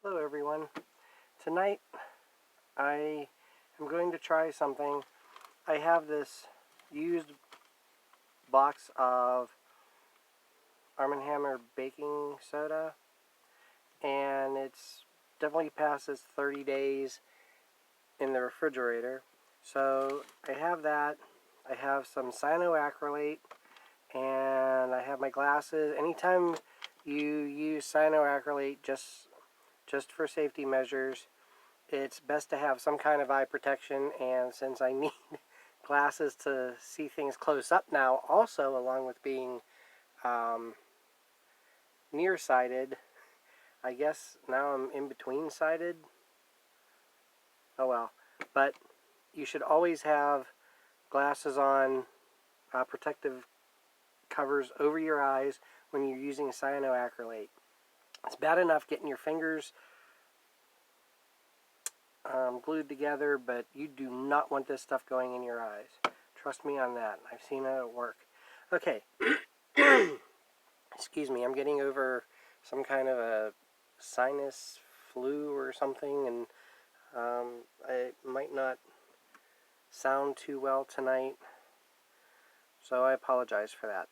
Hello everyone. Tonight I am going to try something. I have this used box of Arm & Hammer baking soda, and it's definitely past its 30 days in the refrigerator. So I have that. I have some cyanoacrylate, and I have my glasses. Anytime you use cyanoacrylate just for safety measures, it's best to have some kind of eye protection, and since I need glasses to see things close up now, also along with being nearsighted, I guess now I'm in between sighted. Oh well, but you should always have glasses on, protective covers over your eyes when you're using cyanoacrylate. It's bad enough getting your fingers glued together, but you do not want this stuff going in your eyes. Trust me on that. I've seen it at work. Okay. Excuse me, I'm getting over some kind of a sinus flu or something, and I might not sound too well tonight, so I apologize for that.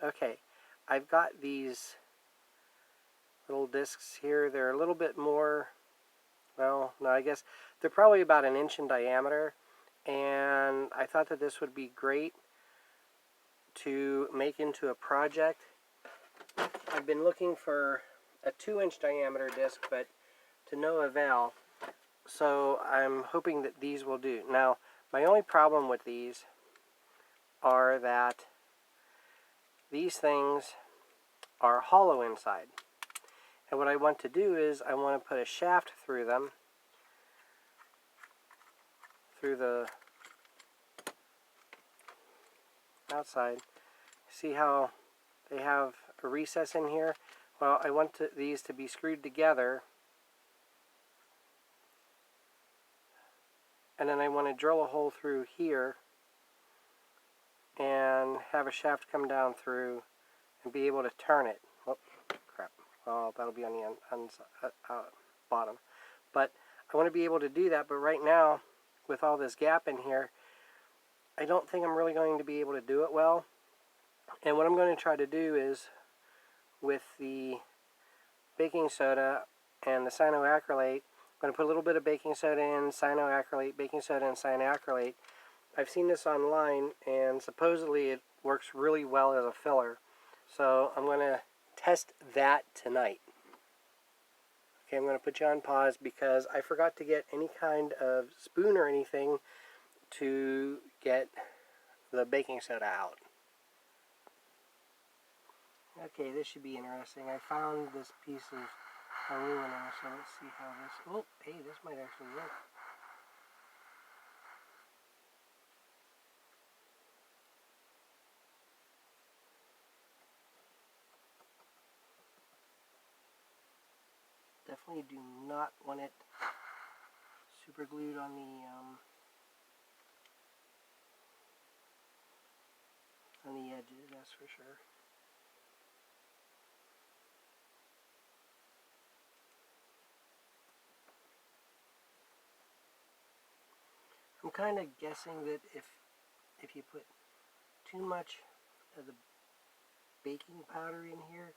Okay, I've got these little discs here. They're a little bit more, well, no, I guess they're probably about 1 inch in diameter, and I thought that this would be great to make into a project. I've been looking for a 2-inch diameter disc, but to no avail, so I'm hoping that these will do. Now, my only problem with these are that these things are hollow inside. And what I want to do is I want to put a shaft through them, through the outside. See how they have a recess in here? Well, I want these to be screwed together, and then I want to drill a hole through here and have a shaft come down through and be able to turn it. Oh, crap. Well, that'll be on the bottom. But I want to be able to do that, but right now, with all this gap in here, I don't think I'm really going to be able to do it well. And what I'm going to try to do is, with the baking soda and the cyanoacrylate, I'm going to put a little bit of baking soda in, cyanoacrylate, baking soda and cyanoacrylate. I've seen this online, and supposedly it works really well as a filler. So I'm going to test that tonight. Okay, I'm going to put you on pause because I forgot to get any kind of spoon or anything to get the baking soda out. Okay, this should be interesting. I found this piece of aluminum, so let's see how this... Oh, hey, this might actually work. Definitely do not want it super glued on the edges, that's for sure. I'm kind of guessing that if you put too much of the baking powder in here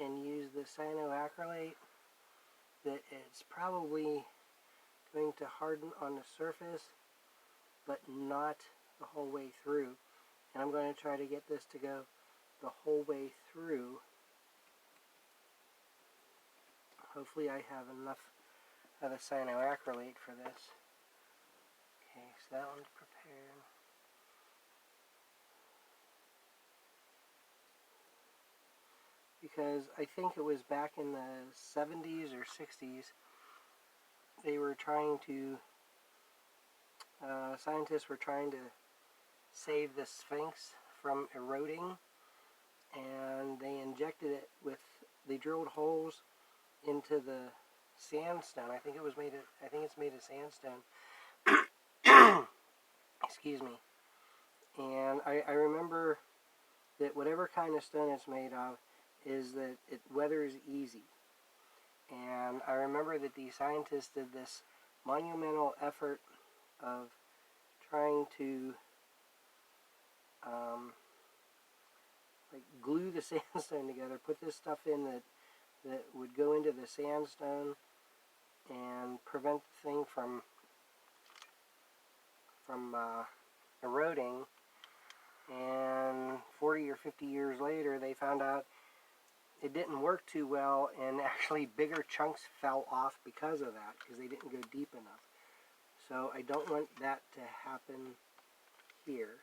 and use the cyanoacrylate, that it's probably going to harden on the surface, but not the whole way through. And I'm going to try to get this to go the whole way through. Hopefully I have enough of the cyanoacrylate for this. Okay, so that one's prepared. Because I think it was back in the 70s or 60s, they were trying to, scientists were trying to save the Sphinx from eroding, and they injected it with, they drilled holes into the sandstone. I think it's made of sandstone. Excuse me. And I remember that whatever kind of stone it's made of is that it weathers easy. And I remember that these scientists did this monumental effort of trying to like glue the sandstone together, put this stuff in that would go into the sandstone and prevent the thing from eroding. And 40 or 50 years later, they found out it didn't work too well, and actually bigger chunks fell off because of that, because they didn't go deep enough. So I don't want that to happen here.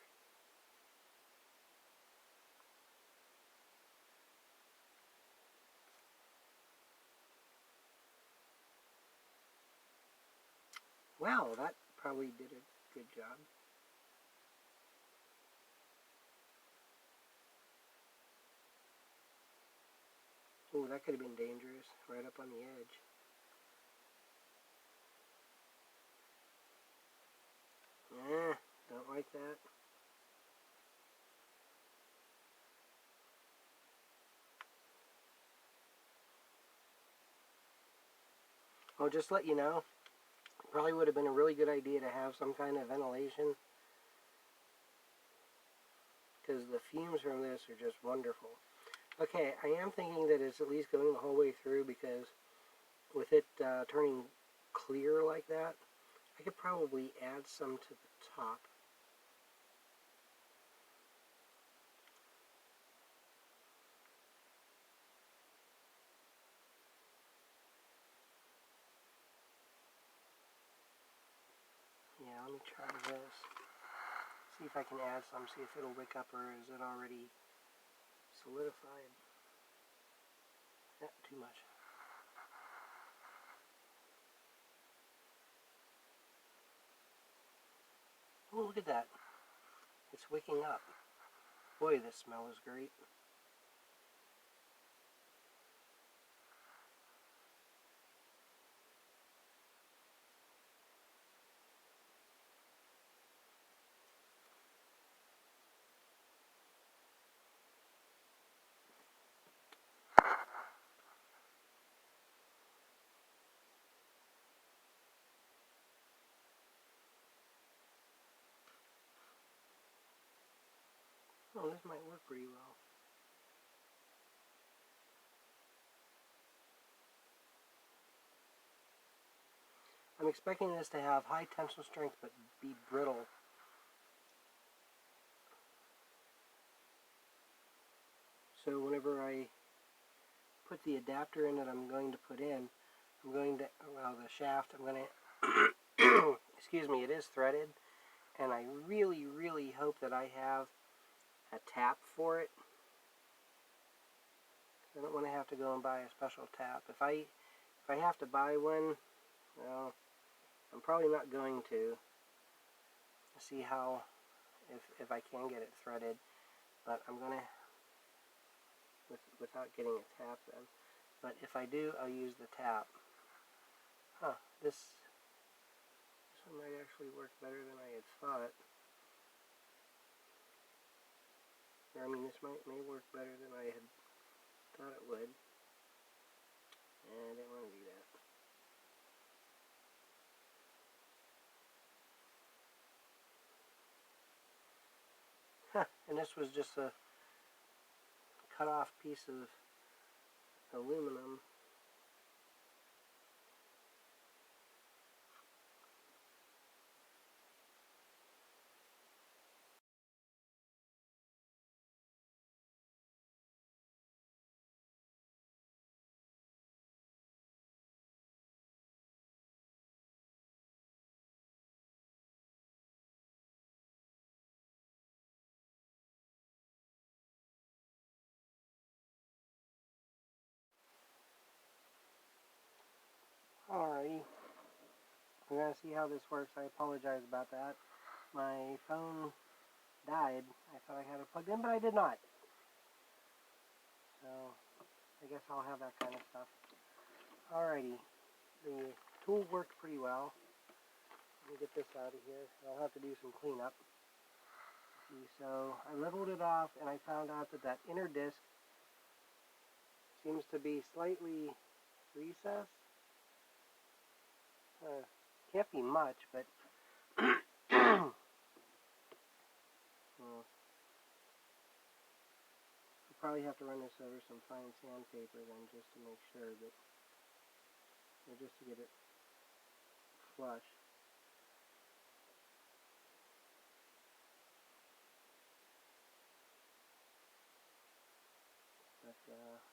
Wow, that probably did a good job. Oh, that could have been dangerous, right up on the edge. Don't like that. Well, just to let you know, probably would have been a really good idea to have some kind of ventilation, because the fumes from this are just wonderful. Okay, I am thinking that it's at least going the whole way through, because with it turning clear like that, I could probably add some to the top. Yeah, let me try this. See if I can add some, see if it'll wick up, or is it already solidified? Too much. Oh, look at that. It's wicking up. Boy, this smell is great. Oh, this might work pretty well. I'm expecting this to have high tensile strength but be brittle. So whenever I put the adapter in that I'm going to put in, I'm going to, well, the shaft, I'm going to, excuse me, it is threaded, and I really, really hope that I have a tap for it. I don't want to have to go and buy a special tap. If I have to buy one, well, I'm probably not going to. See how, if I can get it threaded, but I'm going to, without getting a tap then. But if I do, I'll use the tap. Huh, this one might actually work better than I had thought. Or, I mean, this may work better than I had thought it would. And I didn't want to do that. Huh, and this was just a cut off piece of aluminum. Alrighty, we're going to see how this works. I apologize about that. My phone died. I thought I had it plugged in, but I did not. So, I guess I'll have that kind of stuff. Alrighty, the tool worked pretty well. Let me get this out of here. I'll have to do some cleanup. See, so I leveled it off, and I found out that inner disc seems to be slightly recess. Can't be much, but well, I'll probably have to run this over some fine sandpaper then, just to make sure that, or just to get it flush. But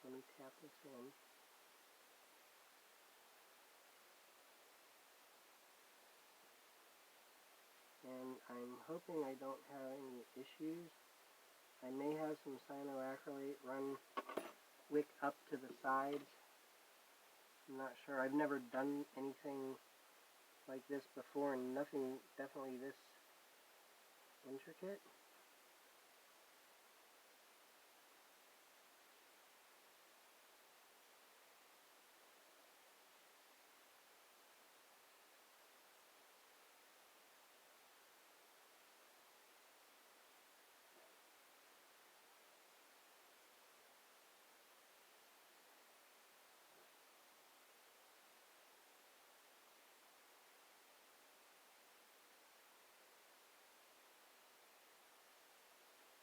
let me tap this in. And I'm hoping I don't have any issues. I may have some cyanoacrylate run wick up to the sides. I'm not sure. I've never done anything like this before, and nothing definitely this intricate.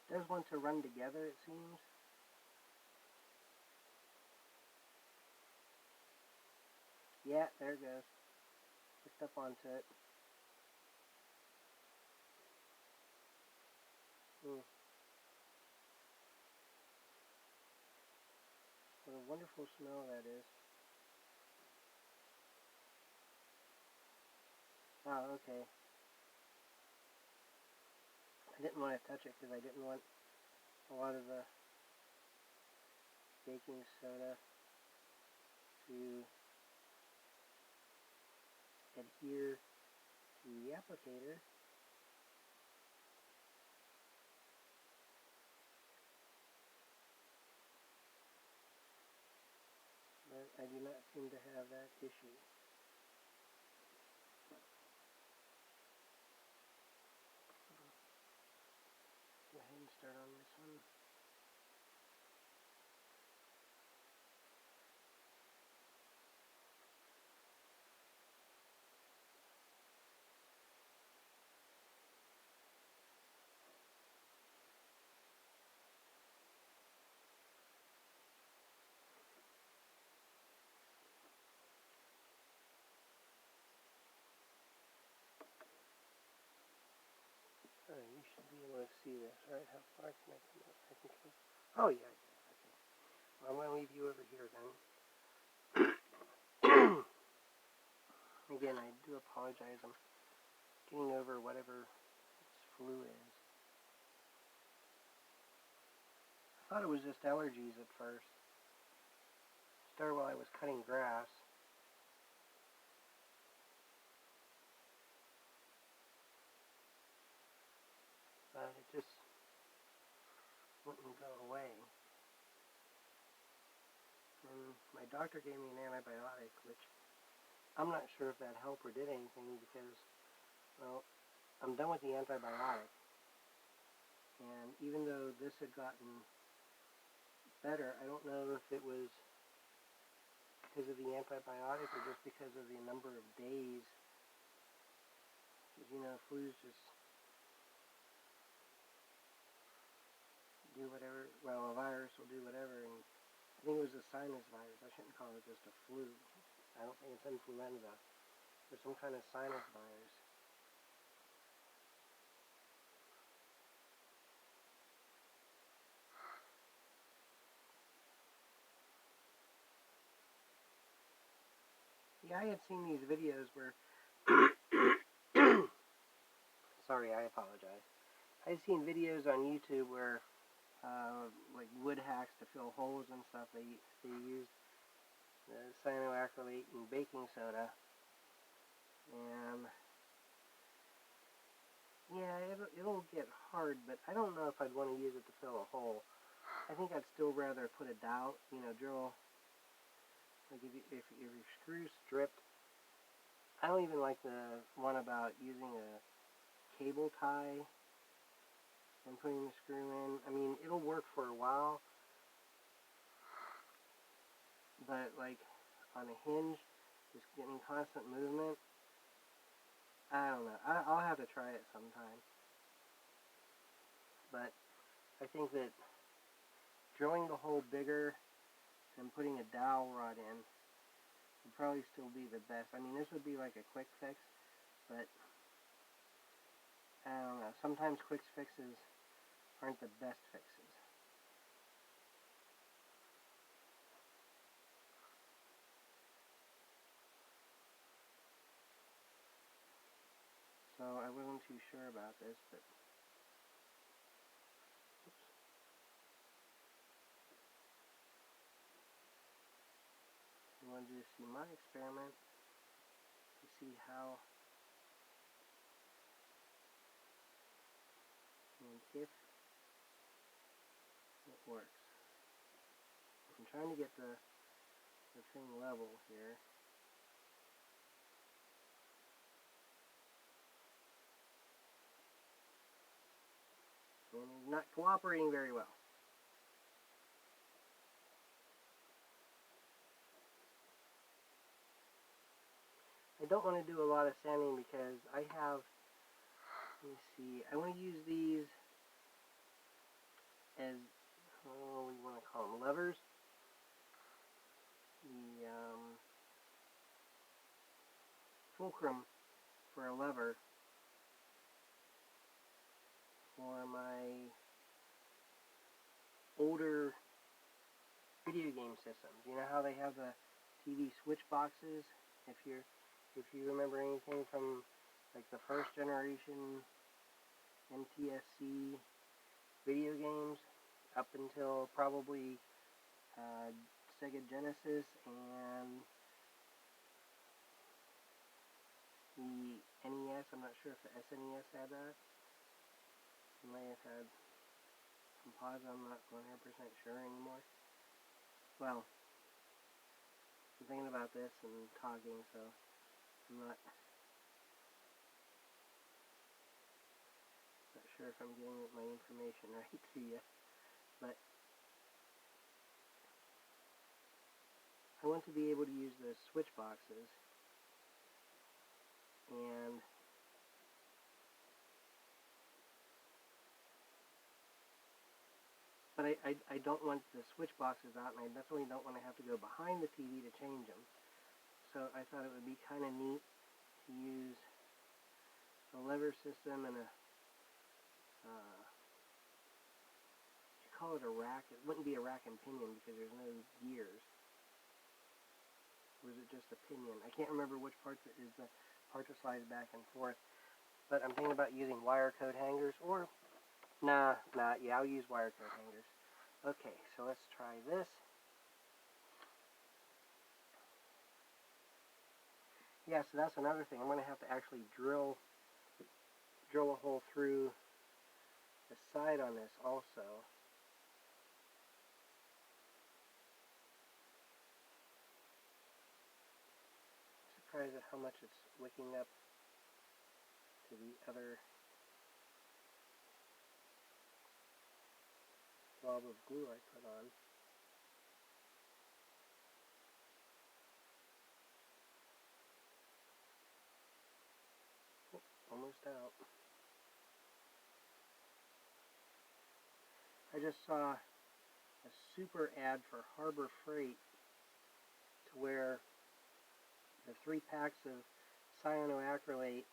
It does want to run together, it seems. Yeah, there it goes. Picked up onto it. What a wonderful smell that is. Oh, okay. I didn't want to touch it because I didn't want a lot of the baking soda to adhere to the applicator. But I do not seem to have that issue. Go ahead and start on this one. Oh, you should be able to see this, right? How far can I come up? I can come. Oh, yeah. Okay. Well, I'm going to leave you over here then. Again, I do apologize. I'm getting over whatever this flu is. I thought it was just allergies at first. Started while I was cutting grass. But it just wouldn't go away. And my doctor gave me an antibiotic, which I'm not sure if that helped or did anything because, well, I'm done with the antibiotic. And even though this had gotten better, I don't know if it was because of the antibiotic or just because of the number of days. Because, you know, flus just do whatever, well, a virus will do whatever, and I think it was a sinus virus. I shouldn't call it just a flu. I don't think it's influenza. There's some kind of sinus virus. Yeah, I had seen these videos where, sorry, I apologize. I had seen videos on YouTube where, like wood hacks to fill holes and stuff, they use the cyanoacrylate and baking soda. And yeah, it'll get hard, but I don't know if I'd want to use it to fill a hole. I think I'd still rather put a dowel, you know, drill, like if your screw's stripped. I don't even like the one about using a cable tie and putting the screw in. I mean, it'll work for a while, but like on a hinge, just getting constant movement. I don't know. I'll have to try it sometime. But I think that drilling the hole bigger and putting a dowel rod in would probably still be the best. I mean, this would be like a quick fix, but I don't know. Sometimes quick fixes aren't the best fixes. So I wasn't too sure about this, but oops. I wanted you to see my experiment to see how and if it works. I'm trying to get the thing level here. And it's not cooperating very well. I don't want to do a lot of sanding because I have, let me see, I want to use these as, what do you want to call them, levers? The fulcrum for a lever for my older video game systems. You know how they have the TV Switchboxes? If you remember anything from like the first generation NTSC video games up until probably Sega Genesis and the NES. I'm not sure if the SNES had that. It may have had composite. I'm not 100% sure anymore. Well, I'm thinking about this and talking, so I'm not sure if I'm getting my information right to you. But I want to be able to use the switch boxes, and but I don't want the switch boxes out, and I definitely don't want to have to go behind the TV to change them. So I thought it would be kind of neat to use a lever system and a you call it a rack. It wouldn't be a rack and pinion because there's no gears. Or is it just a pinion? I can't remember which part is the part that slides back and forth. But I'm thinking about using wire coat hangers, or yeah, I'll use wire coat hangers. Okay, so let's try this. Yeah, so that's another thing. I'm going to have to actually drill a hole through the side on this also. I'm surprised at how much it's wicking up to the other blob of glue I put on. Oh, almost out. I just saw a super ad for Harbor Freight to where the 3 packs of cyanoacrylate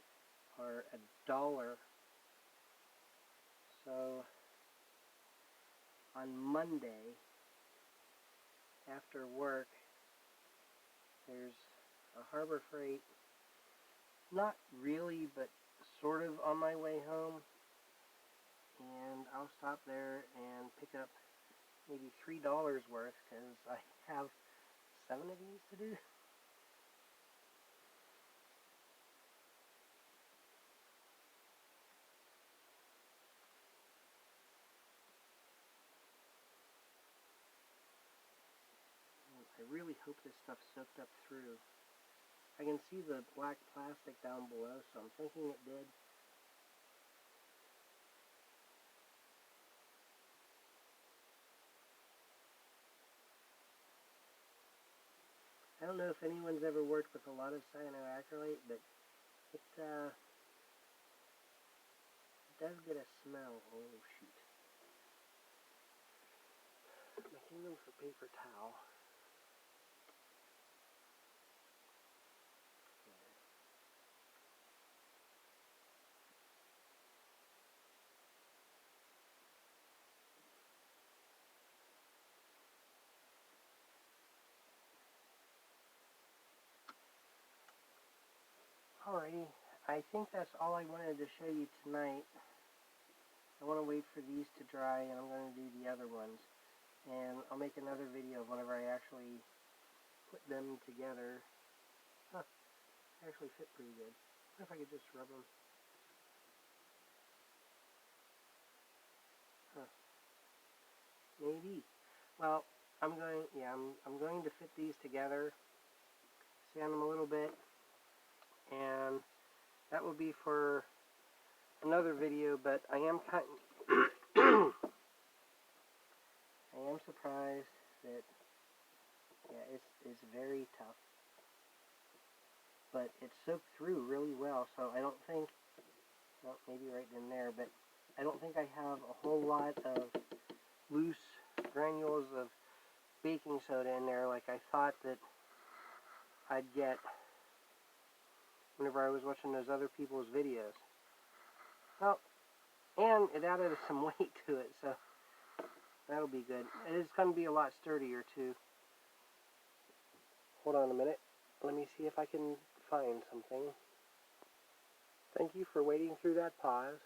are $1. So on Monday after work, there's a Harbor Freight, not really, but sort of on my way home, and I'll stop there and pick up maybe $3 worth because I have 7 of these to do. I really hope this stuff's soaked up through. I can see the black plastic down below, so I'm thinking it did. I don't know if anyone's ever worked with a lot of cyanoacrylate, but it does get a smell. Oh shoot. Making them for paper towel. Alrighty, I think that's all I wanted to show you tonight. I want to wait for these to dry, and I'm going to do the other ones. And I'll make another video whenever I actually put them together. Huh, they actually fit pretty good. I wonder if I could just rub them. Huh, maybe. Well, I'm going to fit these together, sand them a little bit, and that will be for another video, but I am I am surprised that, yeah, it's very tough. But it soaked through really well, so I don't think, well, maybe right in there, but I don't think I have a whole lot of loose granules of baking soda in there like I thought that I'd get whenever I was watching those other people's videos. Well, and it added some weight to it, so that'll be good. It is going to be a lot sturdier too. Hold on a minute. Let me see if I can find something. Thank you for waiting through that pause.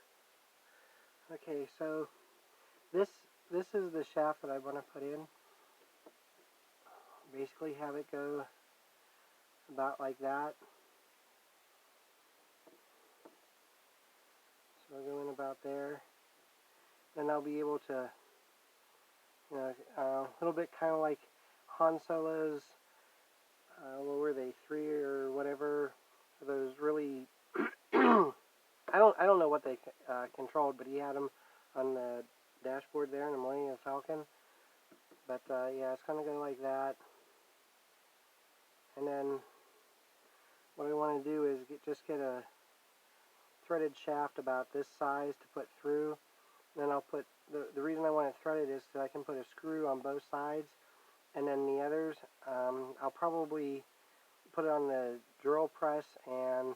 Okay, so this is the shaft that I want to put in. Basically have it go about like that. So I'll go in about there. Then I'll be able to, you know, a little bit kind of like Han Solo's, what were they, 3 or whatever, those really, I don't know what they controlled, but he had them on the dashboard there in the Millennium Falcon. But yeah, it's going to go like that. And then what I want to do is just get a threaded shaft about this size to put through. And then I'll put, the reason I want it threaded is so I can put a screw on both sides. And then the others, I'll probably put it on the drill press and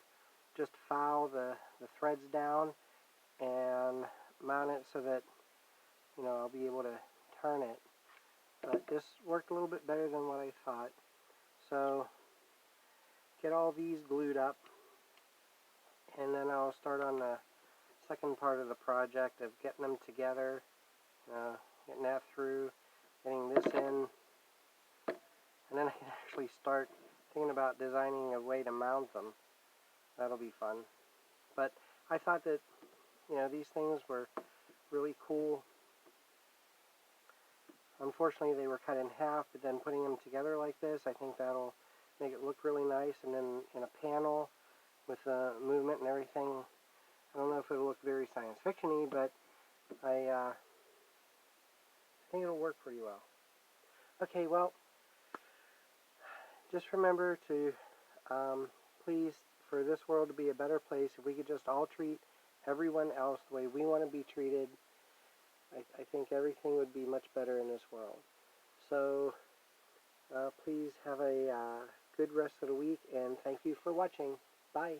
just file the threads down and mount it so that, you know, I'll be able to turn it. But this worked a little bit better than what I thought. So get all these glued up, and then I'll start on the second part of the project of getting them together, getting that through, getting this in, and then I can actually start thinking about designing a way to mount them. That'll be fun. But I thought that, you know, these things were really cool. Unfortunately, they were cut in half, but then putting them together like this, I think that'll make it look really nice. And then in a panel with movement and everything, I don't know if it'll look very science fiction-y, but I think it'll work pretty well. Okay, well, just remember to please, for this world to be a better place, if we could just all treat everyone else the way we want to be treated, I think everything would be much better in this world. So please have a good rest of the week, and thank you for watching. Bye.